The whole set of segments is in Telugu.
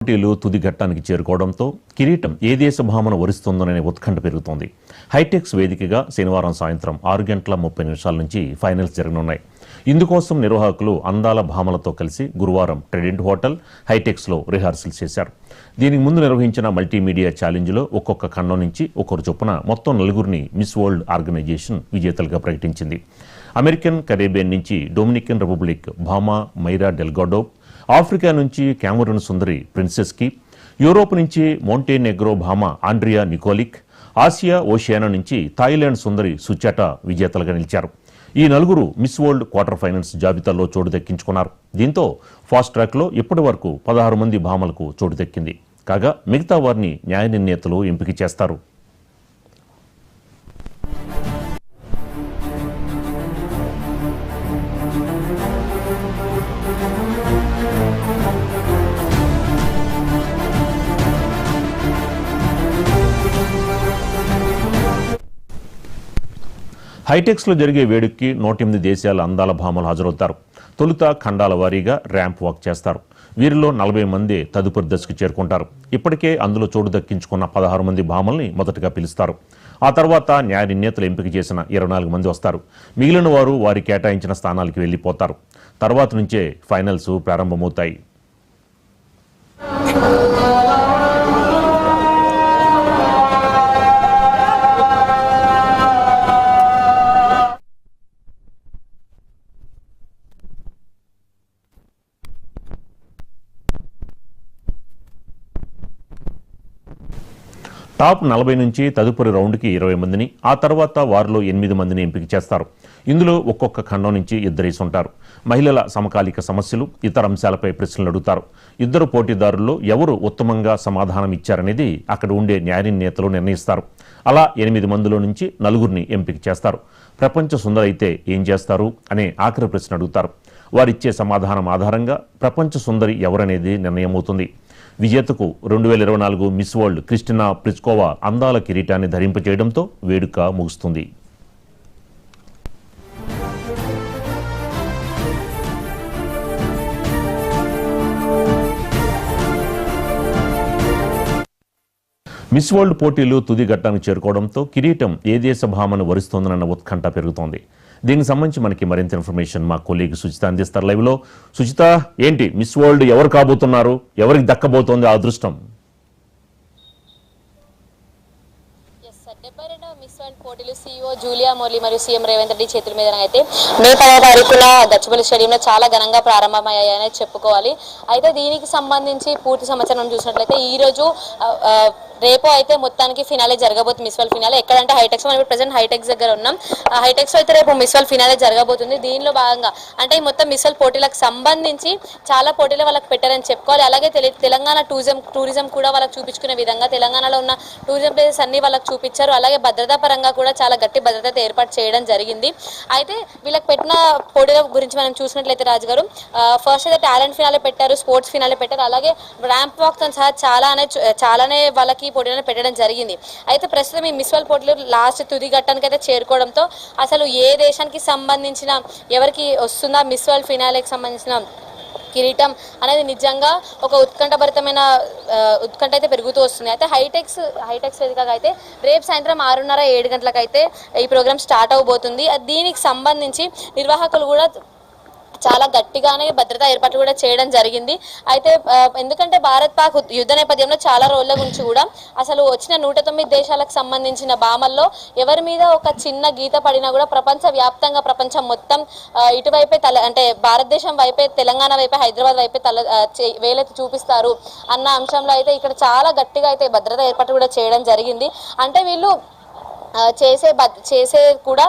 పోటీలు తుది ఘట్టానికి చేరుకోవడంతో కిరీటం ఏ దేశ భామను వరిస్తుందోననే ఉత్కంఠ పెరుగుతోంది. హైటెక్స్ వేదికగా శనివారం సాయంత్రం 6:30 నుంచి ఫైనల్స్ జరగనున్నాయి. ఇందుకోసం నిర్వాహకులు అందాల భామలతో కలిసి గురువారం ట్రెడెంట్ హోటల్ హైటెక్స్లో రిహార్సల్స్ చేశారు. దీనికి ముందు నిర్వహించిన మల్టీమీడియా ఛాలెంజ్లో ఒక్కొక్క ఖండం నుంచి ఒకరు చొప్పున మొత్తం 4 మిస్ వరల్డ్ ఆర్గనైజేషన్ విజేతలుగా ప్రకటించింది. అమెరికన్ కరేబియన్ నుంచి Dominican republic Bhama Myra డెల్గాడో, Africa నుంచి క్యామరూన్ సుందరి ప్రిన్సెస్ కి, యూరోప్ నుంచి మోంటేనెగ్రో భామా ఆండ్రియా నికోలిక్, ఆసియా ఓషియానా నుంచి థాయిలాండ్ సుందరి సుచాటా విజేతలుగా నిలిచారు. ఈ 4 మిస్ వరల్డ్ క్వార్టర్ ఫైనల్స్ జాబితాలో చోటు దక్కించుకున్నారు. దీంతో ఫాస్ట్ ట్రాక్లో ఇప్పటి వరకు 16 మంది భామలకు చోటు దక్కింది. కాగా మిగతా వారిని న్యాయ నిర్ణేతలు ఎంపిక చేస్తారు. హైటెక్స్లో జరిగే వేడుకకి 108 దేశాల అందాల భామలు హాజరవుతారు. తొలుత ఖండాల వారీగా ర్యాంప్ వాక్ చేస్తారు. వీరిలో 40 మంది తదుపరి దశకు చేరుకుంటారు. ఇప్పటికే అందులో చోటు దక్కించుకున్న 16 మంది భామల్ని మొదటగా పిలుస్తారు. ఆ తర్వాత న్యాయ నిర్ణేతలు ఎంపిక చేసిన 24 మంది వస్తారు. మిగిలిన వారు వారి కేటాయించిన స్థానాలకు వెళ్లిపోతారు. తర్వాత నుంచే ఫైనల్స్ ప్రారంభమవుతాయి. టాప్ 40 నుంచి తదుపరి రౌండ్కి 20 మందిని, ఆ తర్వాత వారిలో 8 మందిని ఎంపిక చేస్తారు. ఇందులో ఒక్కొక్క ఖండం నుంచి 2 ఉంటారు. మహిళల సమకాలిక సమస్యలు, ఇతర అంశాలపై ప్రశ్నలు అడుగుతారు. ఇద్దరు పోటీదారుల్లో ఎవరు ఉత్తమంగా సమాధానం ఇచ్చారనేది అక్కడ ఉండే న్యాయ నిర్ణేతలు నిర్ణయిస్తారు. అలా 8 మందిలో నుంచి 4 ఎంపిక చేస్తారు. ప్రపంచ సుందరి అయితే ఏం చేస్తారు అనే ఆఖరి ప్రశ్న అడుగుతారు. వారిచ్చే సమాధానం ఆధారంగా ప్రపంచ సుందరి ఎవరనేది నిర్ణయమవుతుంది. విజేతకు 2024 మిస్ వరల్డ్ క్రిస్టినా ప్లిస్కోవా అందాల కిరీటాన్ని ధరింపచేయడంతో వేడుక ముగుస్తుంది. మిస్ వరల్డ్ పోటీలు తుది ఘట్టానికి చేరుకోవడంతో కిరీటం ఏ దేశ భామను వరిస్తోందన్న ఉత్కంఠ పెరుగుతోంది. దీనికి సంబంధించి మనకి మరింత ఇన్ఫర్మేషన్ మా కొలీగ్ సుచిత అందిస్తారు లైవ్లో. సుచిత, ఏంటి మిస్ వరల్డ్ ఎవరు కాబోతున్నారు, ఎవరికి దక్కబోతోంది ఆ అదృష్టం? మిస్ వరల్డ్ పోటీలు సీఈఓ జూలియా మోర్లీ మరియు సీఎం రేవంత్ రెడ్డి చేతుల మీద అయితే మే 10వ తారీఖున గచ్చిబౌలి స్టేడియంలో చాలా ఘనంగా ప్రారంభమయ్యాయని చెప్పుకోవాలి. అయితే దీనికి సంబంధించి పూర్తి సమాచారం చూసినట్లయితే ఈ రోజు రేపు అయితే మొత్తానికి ఫినాలే జరగబోతుంది. మిస్ వరల్డ్ ఫినాలే ఎక్కడంటే హైటెక్స్, మనం ఇప్పుడు ప్రెసెంట్ హైటెక్స్ దగ్గర ఉన్నాం. హైటెక్స్ అయితే రేపు మిస్ వరల్డ్ ఫినాలే జరగబోతుంది. దీనిలో భాగంగా అంటే ఈ మొత్తం మిస్ వరల్డ్ పోటీలకు సంబంధించి చాలా పోటీలు వాళ్ళకి పెట్టారని చెప్పుకోవాలి. అలాగే తెలంగాణ టూరిజం కూడా వాళ్ళకి చూపించుకునే విధంగా తెలంగాణలో ఉన్న టూరిజం ప్లేసెస్ అన్ని వాళ్ళకి చూపించారు. అలాగే భద్రతా పరంగా కూడా చాలా గట్టి భద్రత ఏర్పాటు చేయడం జరిగింది. అయితే వీళ్ళకి పెట్టిన పోటీల గురించి మనం చూసినట్లయితే రాజు గారు, ఫస్ట్ అయితే టాలెంట్ ఫినాలే పెట్టారు, స్పోర్ట్స్ ఫినాలే పెట్టారు, అలాగే ర్యాంప్ వాక్ తో సహా చాలానే వాళ్ళకి పోటీలను పెట్టడం జరిగింది. అయితే ప్రస్తుతం ఈ మిస్ వరల్డ్ పోటీలు లాస్ట్ తుది ఘట్టానికి అయితే చేరుకోవడంతో అసలు ఏ దేశానికి సంబంధించిన ఎవరికి వస్తుందా మిస్ వరల్డ్ ఫినాలేకి సంబంధించిన కిరీటం అనేది నిజంగా ఒక ఉత్కంఠభరితమైన ఉత్కంఠ అయితే పెరుగుతూ వస్తుంది. అయితే హైటెక్స్ వేదికగా అయితే రేపు సాయంత్రం 6:30, 7 గంటలకు అయితే ఈ ప్రోగ్రామ్ స్టార్ట్ అవబోతుంది. దీనికి సంబంధించి నిర్వాహకులు కూడా చాలా గట్టిగానే భద్రతా ఏర్పాట్లు కూడా చేయడం జరిగింది. అయితే ఎందుకంటే భారత్ పాక్ యుద్ధ నేపథ్యంలో చాలా రోజుల గురించి కూడా అసలు వచ్చిన 109 దేశాలకు సంబంధించిన భామల్లో ఎవరి మీద ఒక చిన్న గీత పడినా కూడా ప్రపంచవ్యాప్తంగా ప్రపంచం మొత్తం ఇటువైపే అంటే భారతదేశం వైపే, తెలంగాణ వైపే, హైదరాబాద్ వైపే వేలెత్తి చూపిస్తారు అన్న అంశంలో అయితే ఇక్కడ చాలా గట్టిగా అయితే భద్రతా ఏర్పాట్లు కూడా చేయడం జరిగింది. అంటే వీళ్ళు చేసే కూడా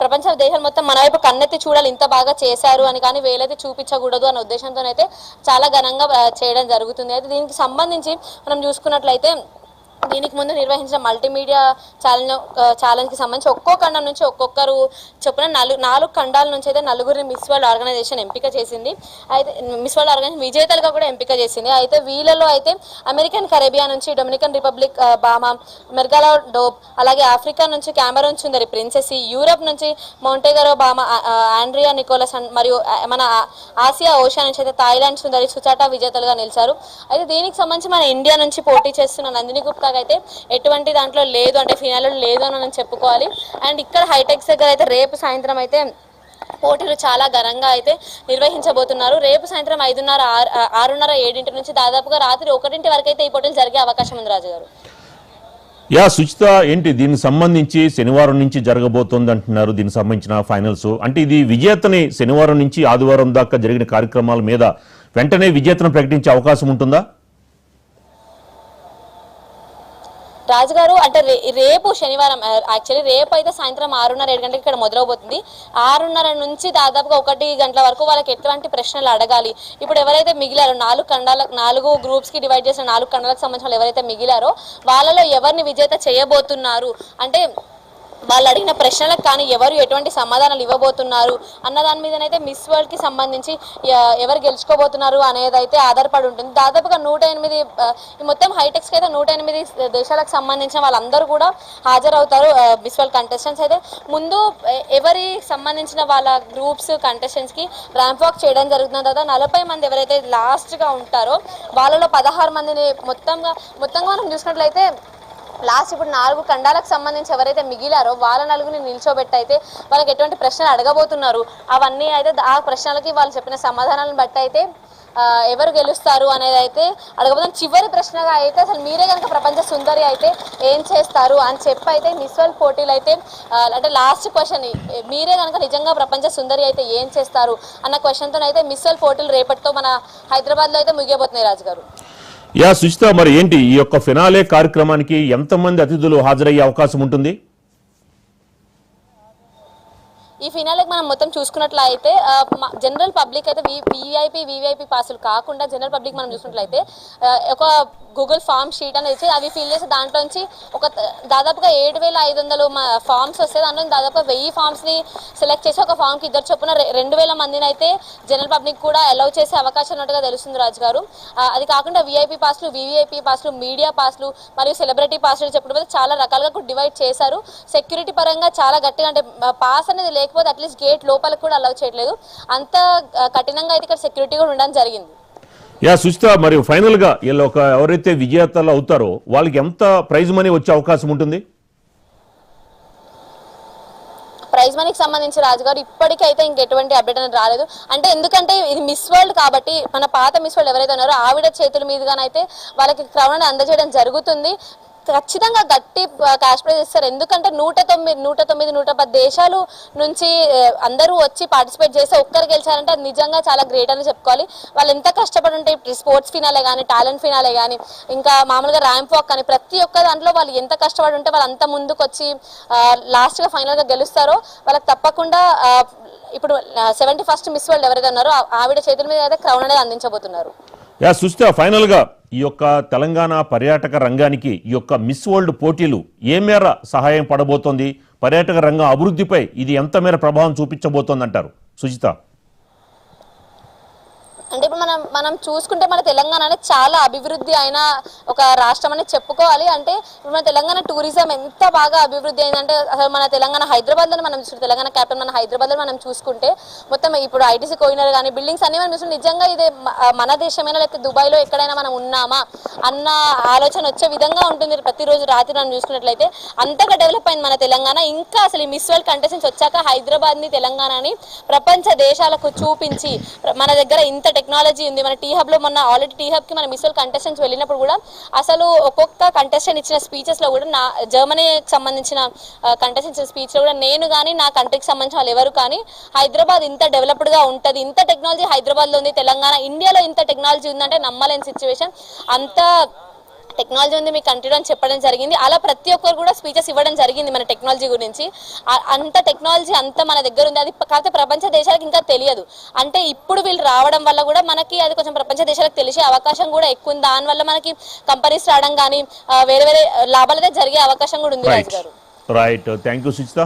ప్రపంచ దేశాలు మొత్తం మన వైపు కన్నెత్తి చూడాలి, ఇంత బాగా చేశారు అని, కానీ వేలైతే చూపించకూడదు అనే ఉద్దేశంతోనైతే చాలా ఘనంగా చేయడం జరుగుతుంది. అయితే దీనికి సంబంధించి మనం చూసుకున్నట్లయితే దీనికి ముందు నిర్వహించిన మల్టీమీడియా ఛాలెంజ్కి సంబంధించి ఒక్కో ఖండం నుంచి ఒక్కొక్కరు చొప్పున నాలుగు ఖండాల నుంచి అయితే నలుగురిని మిస్ వరల్డ్ ఆర్గనైజేషన్ ఎంపిక చేసింది. అయితే మిస్ వరల్డ్ ఆర్గనైజేషన్ విజేతలుగా కూడా ఎంపిక చేసింది. అయితే వీళ్ళలో అయితే అమెరికన్ కరేబియా నుంచి డొమినికన్ రిపబ్లిక్ బామా మెర్గాలా డోప్, అలాగే ఆఫ్రికా నుంచి కెమెరూన్ సుందరి ప్రిన్సెస్, యూరప్ నుంచి మౌంటెగరో బామా ఆండ్రియా నికోలస్ మరియు మన ఆసియా ఓషియా నుంచి అయితే థాయిలాండ్ సుందరి సుచాటా విజేతలుగా నిలిచారు. అయితే దీనికి సంబంధించి మన ఇండియా నుంచి పోటీ చేస్తున్న నందిని గుప్తా అయితే ఎటువంటి దాంట్లో లేదు, అంటే ఫినాల్లో లేదు అని మనం చెప్పుకోవాలి. అండ్ ఇక్కడ హైటెక్స్ దగ్గర అయితే రేపు సాయంత్రం అయితే పోటీలు చాలా ఘనంగా అయితే నిర్వహించబోతున్నారు. రేపు సాయంత్రం 5:30, 6:30, 7 నుంచి దాదాపుగా రాత్రి 1 వరకు అయితే ఈ పోటీలు జరిగే అవకాశం ఉంది రాజు గారు. సుచిత, ఏంటి దీనికి సంబంధించి శనివారం నుంచి జరగబోతోంది అంటున్నారు. దీనికి సంబంధించిన ఫైనల్స్ అంటే ఇది విజేతని శనివారం నుంచి ఆదివారం దాకా జరిగిన కార్యక్రమాల మీద వెంటనే విజేతను ప్రకటించే అవకాశం ఉంటుందా? రాజుగారు అంటే రేపు శనివారం, యాక్చువల్లీ రేపు అయితే సాయంత్రం 6:30, 7 గంటలకు ఇక్కడ మొదలవబోతుంది. 6:30 నుంచి దాదాపుగా 1 గంటల వరకు వాళ్ళకి ఎటువంటి ప్రశ్నలు అడగాలి. ఇప్పుడు ఎవరైతే మిగిలారో 4 గ్రూప్స్కి డివైడ్ చేసిన 4 ఖండాలకు సంబంధించిన ఎవరైతే మిగిలారో వాళ్ళలో ఎవరిని విజేత చేయబోతున్నారు అంటే వాళ్ళు అడిగిన ప్రశ్నలకు కానీ ఎవరు ఎటువంటి సమాధానాలు ఇవ్వబోతున్నారు అన్న దాని మీదనైతే మిస్ వరల్డ్కి సంబంధించి ఎవరు గెలుచుకోబోతున్నారు అనేది అయితే ఆధారపడి ఉంటుంది. దాదాపుగా 108 మొత్తం హైటెక్స్కి అయితే 108 దేశాలకు సంబంధించిన వాళ్ళందరూ కూడా హాజరవుతారు. మిస్ వరల్డ్ కంటెస్టెంట్స్ అయితే ముందు ఎవరి సంబంధించిన వాళ్ళ గ్రూప్స్ కంటెస్టెంట్స్కి ర్యాంప్ వాక్ చేయడం జరుగుతుంది. తర్వాత 40 మంది ఎవరైతే లాస్ట్గా ఉంటారో వాళ్ళలో 16 మందిని మొత్తంగా మనం చూసినట్లయితే లాస్ట్ ఇప్పుడు 4 ఖండాలకు సంబంధించి ఎవరైతే మిగిలారో వాళ్ళ 4ని నిల్చోబెట్టి అయితే వాళ్ళకి ఎటువంటి ప్రశ్నలు అడగబోతున్నారు అవన్నీ అయితే ఆ ప్రశ్నలకి వాళ్ళు చెప్పిన సమాధానాలను బట్టి అయితే ఎవరు గెలుస్తారు అనేది అయితే అడగబోతున్నారు. చివరి ప్రశ్నగా అయితే అసలు మీరే కనుక ప్రపంచ సుందరి అయితే ఏం చేస్తారు అని చెప్పి అయితే మిస్ వరల్డ్ పోటీలు అయితే అంటే లాస్ట్ క్వశ్చన్, మీరే కనుక నిజంగా ప్రపంచ సుందరి అయితే ఏం చేస్తారు అన్న క్వశ్చన్తో అయితే మిస్ వరల్డ్ పోటీలు రేపటితో మన హైదరాబాద్లో అయితే ముగియబోతున్నాయి రాజు గారు. సుచిత, మరి ఏంటి ఈ యొక్క ఫినాలే కార్యక్రమానికి ఎంతమంది అతిథులు హాజరయ్యే అవకాశం ఉంటుంది? ఈ ఫినాలేకి మనం మొత్తం చూసుకున్నట్లయితే జనరల్ పబ్లిక్ అయితే వివిఐపి పాసులు కాకుండా జనరల్ పబ్లిక్ మనం చూసుకున్నట్లయితే ఒక గూగుల్ ఫామ్ షీట్ అనేది ఇచ్చి అవి ఫిల్ చేసి దాంట్లోంచి దాదాపుగా 7,500 ఫామ్స్ వస్తాయి. దాంట్లో దాదాపు 1000 ఫామ్స్ని సెలెక్ట్ చేసి ఒక ఫామ్కి 2 చొప్పున 2,000 మందిని అయితే జనరల్ పబ్లిక్ కూడా అలౌ చేసే అవకాశం ఉన్నట్టుగా తెలుస్తుంది రాజు గారు. అది కాకుండా విఐపి పాస్లు, వివిఐపి పాస్లు, మీడియా పాస్లు మరియు సెలబ్రిటీ పాస్లు చెప్పడం చాలా రకాలుగా డివైడ్ చేశారు. సెక్యూరిటీ పరంగా చాలా గట్టిగా, అంటే పాస్ అనేది లేకపోతే అట్లీస్ట్ గేట్ లోపలికి కూడా అలౌ చేయట్లేదు. అంత కఠినంగా అయితే ఇక్కడ సెక్యూరిటీ కూడా ఉండడం జరిగింది. సుచిత, మరి ఫైనల్ గా వీళ్ళు ఎవరైతే విజేతలు అవుతారో వాళ్ళకి ఎంత ప్రైజ్ మనీ వచ్చే అవకాశం ఉంటుంది? ప్రైజ్ మనీకి సంబంధించి రాజుగారు ఇప్పటికైతే ఇంకెటువంటి అప్డేట్ అనేది రాలేదు. అంటే ఎందుకంటే ఇది మిస్ వరల్డ్ కాబట్టి మన పాత మిస్ వరల్డ్ ఎవరైతే ఉన్నారో ఆవిడ చేతుల మీదుగానైతే వాళ్ళకి క్రౌన్ అందజేయడం జరుగుతుంది. ఖచ్చితంగా గట్టి క్యాష్ ప్రైజ్ ఇస్తారు. ఎందుకంటే 110 దేశాలు నుంచి అందరూ వచ్చి పార్టిసిపేట్ చేస్తే ఒక్కరు గెలిచారంటే అది నిజంగా చాలా గ్రేట్ అని చెప్పుకోవాలి. వాళ్ళు ఎంత కష్టపడి ఉంటే స్పోర్ట్స్ ఫినాలే కానీ, టాలెంట్ ఫినాలే కానీ, ఇంకా మామూలుగా ర్యాంప్ వాక్ కానీ ప్రతి ఒక్క దాంట్లో వాళ్ళు ఎంత కష్టపడి ఉంటే వాళ్ళు అంత ముందుకు వచ్చి లాస్ట్గా ఫైనల్గా గెలుస్తారో వాళ్ళకి తప్పకుండా ఇప్పుడు 71st మిస్ వరల్డ్ ఎవరైతే ఉన్నారో ఆవిడ చేతుల మీద అయితే క్రౌన్ అనేది అందించబోతున్నారు. సుచిత, ఫైనల్ గా ఈ యొక్క తెలంగాణ పర్యాటక రంగానికి ఈ యొక్క మిస్ వరల్డ్ పోటీలు ఏ మేర సహాయం పడబోతోంది? పర్యాటక రంగం అభివృద్ధిపై ఇది ఎంత మేర ప్రభావం చూపించబోతోంది అంటారు సుచిత? అంటే ఇప్పుడు మనం చూసుకుంటే మన తెలంగాణ అనేది చాలా అభివృద్ధి అయిన ఒక రాష్ట్రం అని చెప్పుకోవాలి. అంటే ఇప్పుడు మన తెలంగాణ టూరిజం ఎంత బాగా అభివృద్ధి అయిందంటే అసలు మన తెలంగాణ హైదరాబాద్లో మనం చూసుకుంటే తెలంగాణ క్యాపిటల్ మన హైదరాబాద్లో మనం చూసుకుంటే మొత్తం ఇప్పుడు ఐటీసీ కోయినర్ కానీ బిల్డింగ్స్ అన్ని మనం చూసుకుంటే నిజంగా ఇదే మన దేశమైనా లేకపోతే దుబాయ్లో ఎక్కడైనా మనం ఉన్నామా అన్న ఆలోచన వచ్చే విధంగా ఉంటుంది. ప్రతిరోజు రాత్రి మనం చూసుకున్నట్లయితే అంతగా డెవలప్ అయింది మన తెలంగాణ. ఇంకా అసలు ఈ మిస్ వరల్డ్ కంటెస్టెంట్స్ వచ్చాక హైదరాబాద్ని తెలంగాణని ప్రపంచ దేశాలకు చూపించి మన దగ్గర ఇంత టెక్నాలజీ ఉంది. మన టీ హబ్లో మొన్న ఆల్రెడీ టీ హబ్కి మన మిస్ వరల్డ్ కంటెస్టెంట్స్ వెళ్ళినప్పుడు కూడా అసలు ఒక్కొక్క కంటెస్టెంట్ ఇచ్చిన స్పీచెస్లో కూడా నా జర్మనీకి సంబంధించిన కంటెస్టెంట్స్ స్పీచ్లో కూడా నేను కానీ నా కంట్రీకి సంబంధించిన వాళ్ళు ఎవరు కానీ హైదరాబాద్ ఇంత డెవలప్డ్గా ఉంటుంది, ఇంత టెక్నాలజీ హైదరాబాద్లో ఉంది, తెలంగాణ ఇండియాలో ఇంత టెక్నాలజీ ఉందంటే నమ్మలేని సిచ్యువేషన్. అంత టెక్నాలజీ ఉంది మీ కంట్రీలో అని చెప్పడం జరిగింది. అలా ప్రతి ఒక్కరు కూడా స్పీచెస్ ఇవ్వడం జరిగింది మన టెక్నాలజీ గురించి. అంత టెక్నాలజీ అంతా మన దగ్గర ఉంది. అది కాకపోతే ప్రపంచ దేశాలకు ఇంకా తెలియదు. అంటే ఇప్పుడు వీళ్ళు రావడం వల్ల కూడా మనకి అది కొంచెం ప్రపంచ దేశాలకు తెలిసే అవకాశం కూడా ఎక్కువ ఉంది. దానివల్ల మనకి కంపెనీస్ రావడం కానీ వేరే వేరే లాభాలదే జరిగే అవకాశం కూడా ఉంది రాజు గారు. Right, thank you Suchitha.